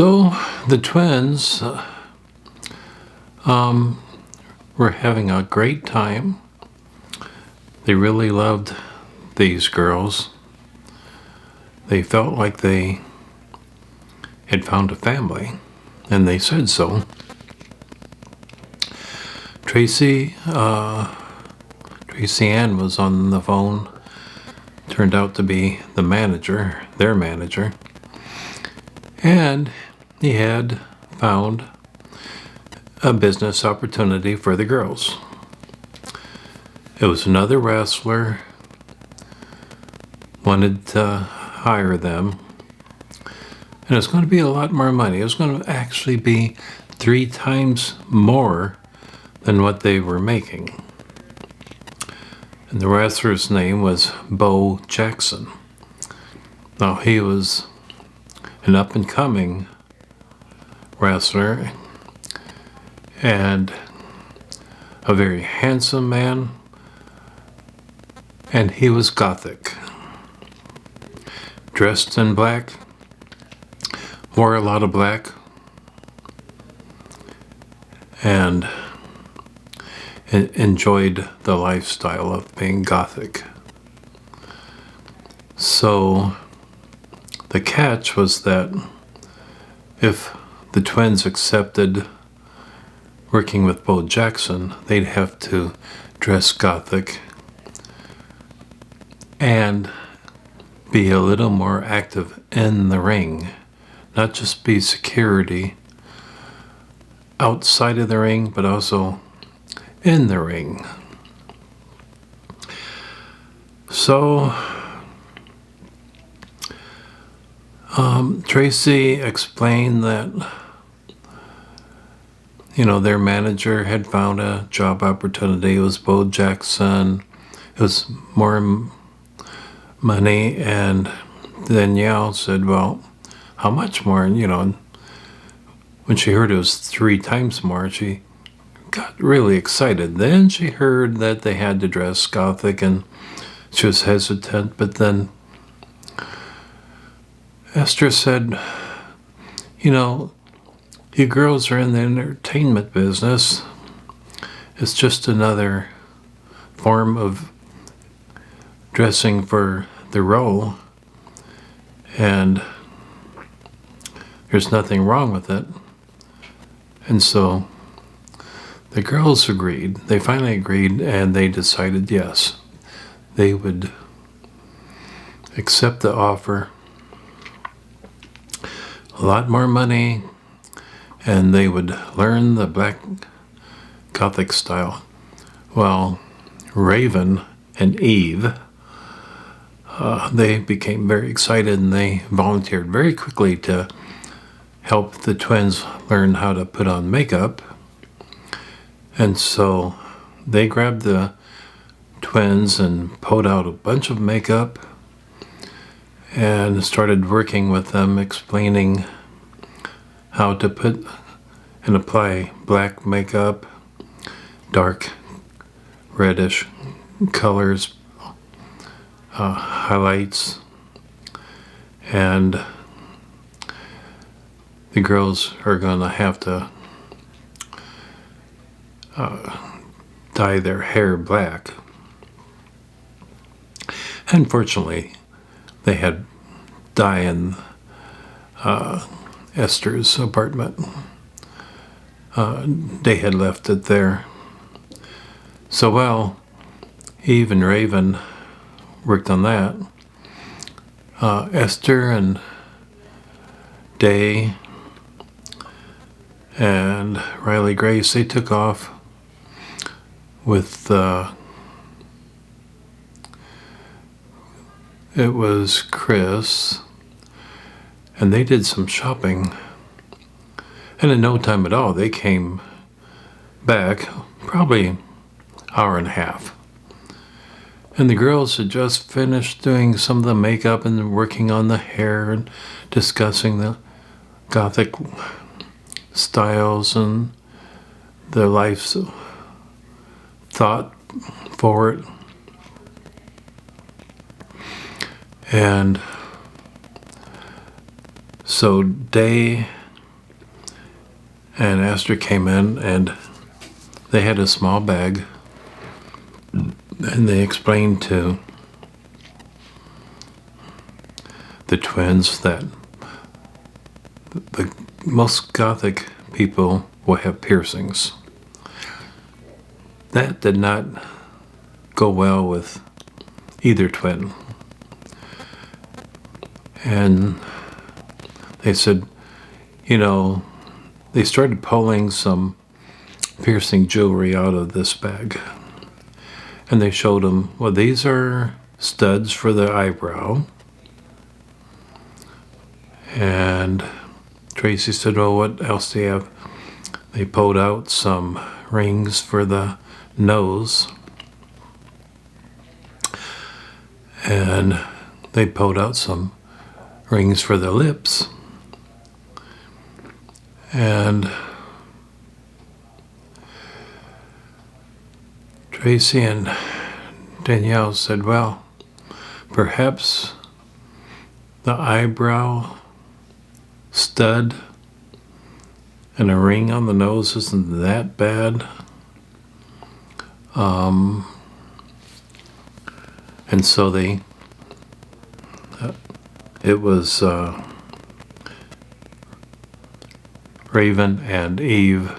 So the twins were having a great time. They really loved these girls. They felt like they had found a family, and they said so. Tracy Ann was on the phone. Turned out to be the manager, their manager. And he had found a business opportunity for the girls. It was another wrestler, wanted to hire them, and it's going to be a lot more money. It was going to actually be 3 times more than what they were making. And the wrestler's name was Beau Jackson. Now, he was an up-and-coming wrestler and a very handsome man, and he was Gothic. Dressed in black, wore a lot of black, and enjoyed the lifestyle of being Gothic. So the catch was that if the twins accepted working with Beau Jackson, they'd have to dress Gothic and be a little more active in the ring, not just be security outside of the ring, but also in the ring. So Tracy explained that their manager had found a job opportunity. It was Beau Jackson. It was more money, and Danielle said, well, how much more? And when she heard it was 3 times more, she got really excited. Then she heard that they had to dress Gothic, and she was hesitant, but then Ester said, you girls are in the entertainment business. It's just another form of dressing for the role, and there's nothing wrong with it. And so the girls agreed. They finally agreed, and they decided yes, they would accept the offer. A lot more money, and they would learn the black Gothic style. Well, Raven and Eve, they became very excited, and they volunteered very quickly to help the twins learn how to put on makeup. And so they grabbed the twins and pulled out a bunch of makeup and started working with them, explaining how to put and apply black makeup, dark reddish colors, highlights, and the girls are going to have to dye their hair black. Unfortunately, they had dye in Ester's apartment. They had left it there. So while Eve and Raven worked on that, Ester and Day and Riley Grace, they took off with it was Chris, and they did some shopping, and in no time at all they came back, probably an hour and a half, and the girls had just finished doing some of the makeup and working on the hair and discussing the Gothic styles and their life's thought for it. And so Day and Ester came in, and they had a small bag, and they explained to the twins that the most Gothic people will have piercings. That did not go well with either twin. And they said, they started pulling some piercing jewelry out of this bag. And they showed them, well, these are studs for the eyebrow. And Tracy said, well, what else do you have? They pulled out some rings for the nose. And they pulled out some rings for the lips. And Tracy and Danielle said, well, perhaps the eyebrow stud and a ring on the nose isn't that bad. And so it was Raven and Eve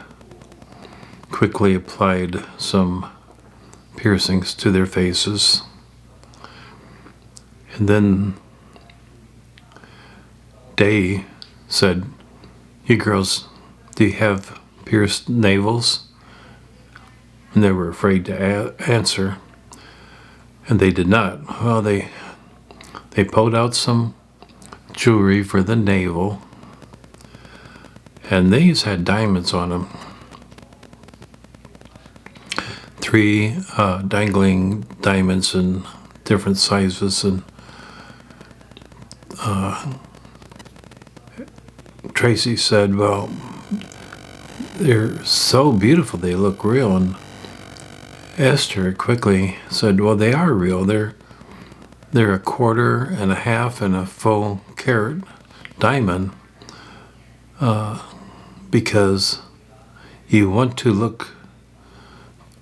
quickly applied some piercings to their faces. And then Day said, you girls, do you have pierced navels? And they were afraid to answer. And they did not. Well, they pulled out some jewelry for the navel. And these had diamonds on them. 3 dangling diamonds in different sizes. And Tracy said, well, they're so beautiful, they look real. And Esther quickly said, well, they are real. They're 1/4 and a half and a full carat diamond, because you want to look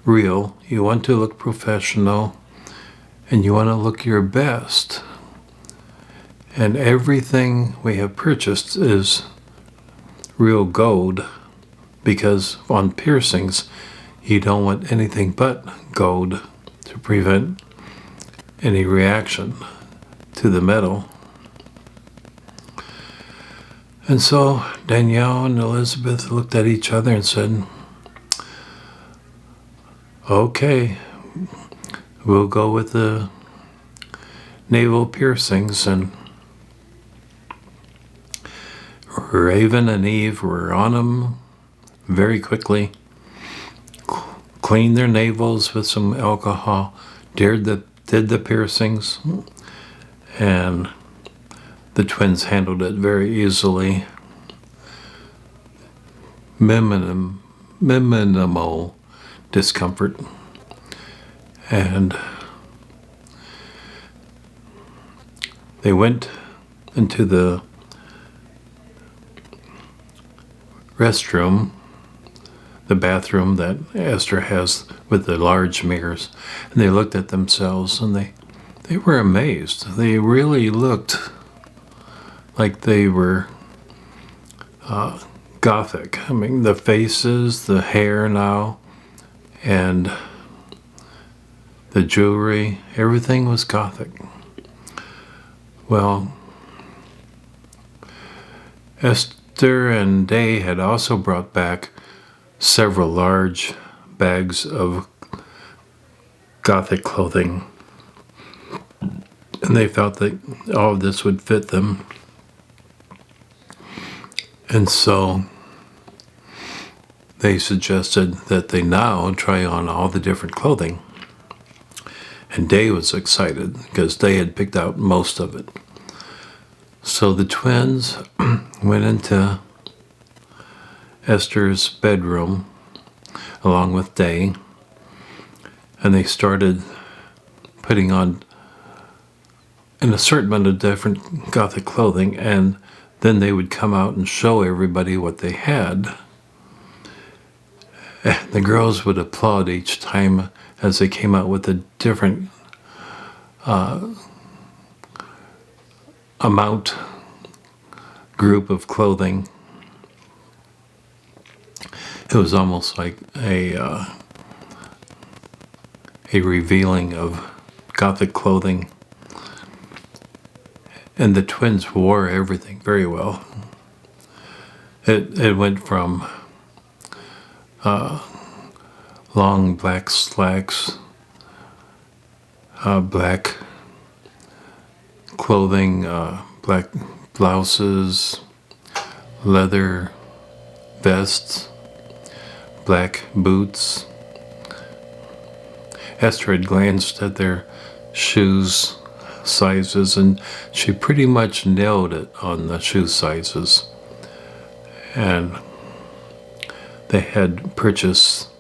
real, you want to look professional, and you want to look your best. And everything we have purchased is real gold, because on piercings, you don't want anything but gold to prevent any reaction to the metal. And so Danielle and Elizabeth looked at each other and said, okay, we'll go with the navel piercings. And Raven and Eve were on them very quickly, cleaned their navels with some alcohol, did the piercings, and the twins handled it very easily. Minimal discomfort. And they went into the restroom, the bathroom that Esther has with the large mirrors, and they looked at themselves, and they were amazed. They really looked like they were Gothic. I mean, the faces, the hair now, and the jewelry, everything was Gothic. Well, Ester and Day had also brought back several large bags of Gothic clothing, and they felt that all of this would fit them. And so they suggested that they now try on all the different clothing. And Day was excited because Day had picked out most of it. So the twins went into Esther's bedroom along with Day, and they started putting on an assortment of different Gothic clothing, and then they would come out and show everybody what they had. The girls would applaud each time as they came out with a different amount group of clothing. It was almost like a revealing of Gothic clothing. And the twins wore everything very well. It went from long black slacks, black clothing, black blouses, leather vests, black boots. Ester had glanced at their shoes sizes, and she pretty much nailed it on the shoe sizes. And they had purchased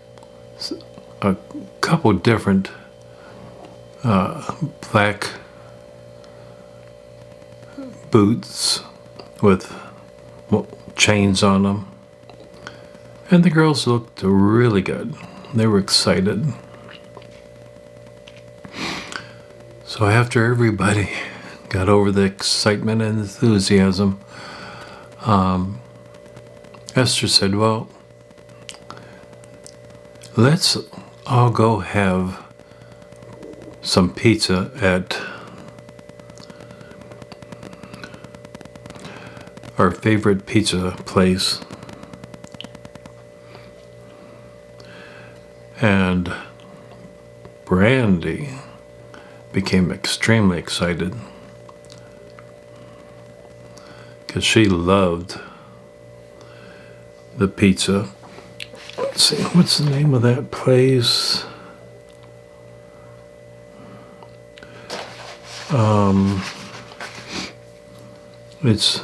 a couple different black boots with chains on them. And the girls looked really good. They were excited. So after everybody got over the excitement and enthusiasm, Ester said, well, let's all go have some pizza at our favorite pizza place. And Brandy became extremely excited because she loved the pizza. Let's see, what's the name of that place? It's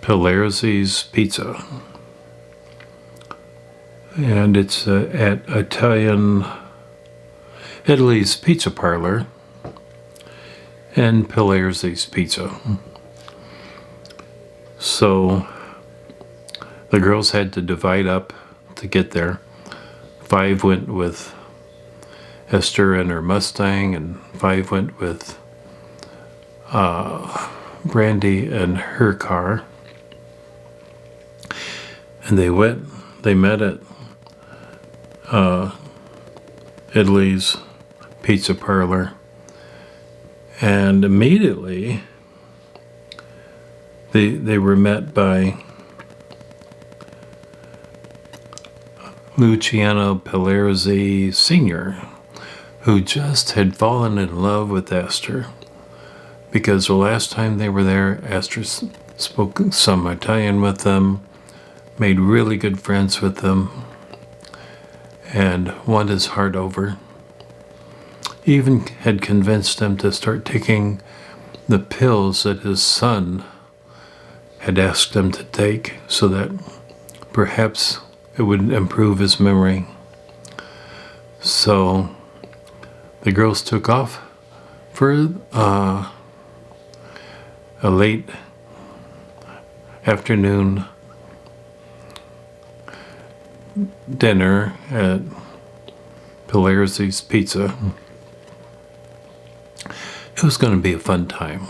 Pilarzi's Pizza. And it's at Italy's Pizza Parlor and Pilarzi's Pizza. So the girls had to divide up to get there. 5 went with Ester and her Mustang, and 5 went with Brandy and her car. And they met at Italy's Pizza Parlor, and immediately they were met by Luciano Pilarzi Sr., who just had fallen in love with Ester, because the last time they were there, Ester spoke some Italian with them, made really good friends with them, and won his heart over. Even had convinced him to start taking the pills that his son had asked him to take, so that perhaps it would improve his memory. So the girls took off for a late afternoon dinner at Pilarzi's Pizza. It was going to be a fun time.